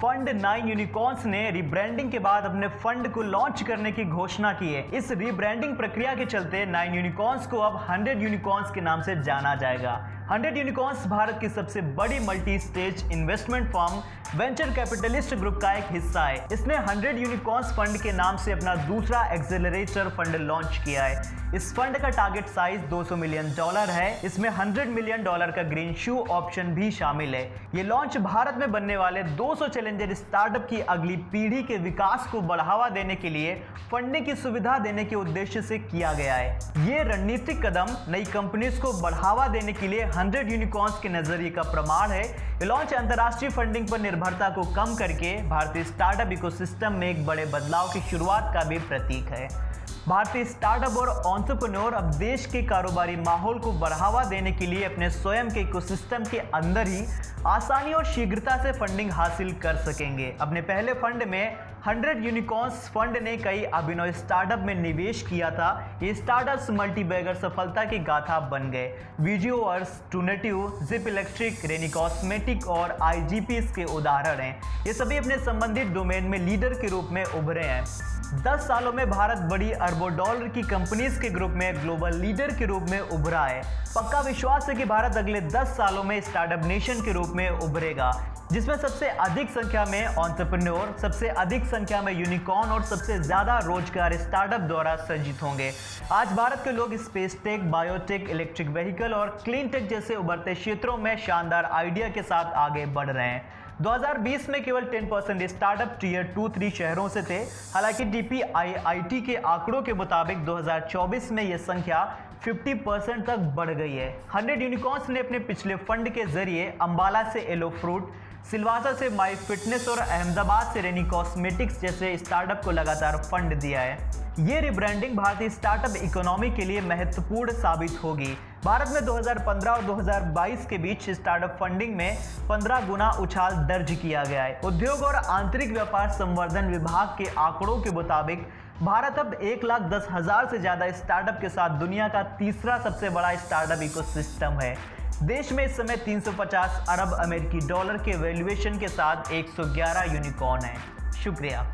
Fund 9 unicorns ने rebranding के बाद अपने फंड को लॉन्च करने की घोषणा की है। इस रिब्रांडिंग प्रक्रिया के चलते 9 यूनिकॉर्न्स को अब 100 यूनिकॉर्न्स के नाम से जाना जाएगा। 100 यूनिकॉर्न्स भारत की सबसे बड़ी multi stage investment firm venture capitalist group का एक हिस्सा है। इसने 100 यूनिकॉर्न्स फंड के नाम से अपना दूसरा एक्सेलरेटर फंड लॉन्च किया है। इस फंड का टारगेट साइज $200 मिलियन है। इसमें $100 मिलियन का ग्रीन शू ऑप्शन भी शामिल है। ये लॉन्च भारत में बनने वाले 200 चैलेंजर स्टार्टअप की अगली पीढ़ी के विकास को बढ़ावा देने के लिए फंडिंग की सुविधा देने के उद्देश्य से किया गया है। ये रणनीतिक कदम नई कंपनीज को बढ़ावा देने के लिए 100 यूनिकॉर्न्स के नजरिए का प्रमाण है। ये लॉन्च अंतर्राष्ट्रीय फंडिंग पर निर्भरता को कम करके भारतीय स्टार्टअप इकोसिस्टम में एक बड़े बदलाव की शुरुआत का भी प्रतीक है। भारतीय स्टार्टअप और एंटरप्रेन्योर अब देश के कारोबारी माहौल को बढ़ावा देने के लिए अपने स्वयं के इकोसिस्टम के अंदर ही आसानी और शीघ्रता से फंडिंग हासिल कर सकेंगे। अपने पहले फंड में 100 यूनिकॉर्न्स फंड ने कई अभिनव स्टार्टअप में निवेश किया था। ये स्टार्टअप्स मल्टीबैगर सफलता की गाथा बन गए। वीडियोवर्स, टूनेटिव, जिप इलेक्ट्रिक, रेनी कॉस्मेटिक और आईजीपी इसके उदाहरण हैं। ये सभी अपने संबंधित डोमेन में लीडर के रूप में उभरे हैं। 10 सालों में भारत बड़ी अरबों डॉलर की कंपनीज के ग्रुप में ग्लोबल लीडर के रूप में उभरा है। पक्का विश्वास है कि भारत अगले 10 सालों में स्टार्टअप नेशन के रूप में उभरेगा, जिसमें सबसे अधिक संख्या में एंटरप्रेन्योर, सबसे अधिक संख्या में यूनिकॉर्न और सबसे ज्यादा रोजगार स्टार्टअप द्वारा सृजित होंगे। आज भारत के लोग space tech, biotech, electric vehicle और क्लीन टेक जैसे उभरते क्षेत्रों में शानदार आइडिया के साथ आगे बढ़ रहे हैं। 2020 में केवल 10% स्टार्टअप टीयर 2-3 शहरों से थे। हालांकि DPIIT के आंकड़ों के मुताबिक 2024 में यह संख्या 50% तक बढ़ गई है। 100 यूनिकॉर्न्स ने अपने पिछले फंड के जरिए अंबाला से एलो फ्रूट, सिलवासा से माई फिटनेस और अहमदाबाद से रेनी कॉस्मेटिक्स जैसे स्टार्टअप को लगातार फंड दिया है। ये रिब्रांडिंग भारतीय स्टार्टअप इकोनॉमी के लिए महत्वपूर्ण साबित होगी। भारत में 2015 और 2022 के बीच स्टार्टअप फंडिंग में 15 गुना उछाल दर्ज किया गया है। उद्योग और आंतरिक व्यापार संवर्धन विभाग के आंकड़ों के मुताबिक भारत अब 1,10,000 से ज्यादा स्टार्टअप के साथ दुनिया का तीसरा सबसे बड़ा स्टार्टअप इकोसिस्टम है। देश में इस समय 350 अरब अमेरिकी डॉलर के वैल्यूएशन के साथ 111 यूनिकॉर्न है। शुक्रिया।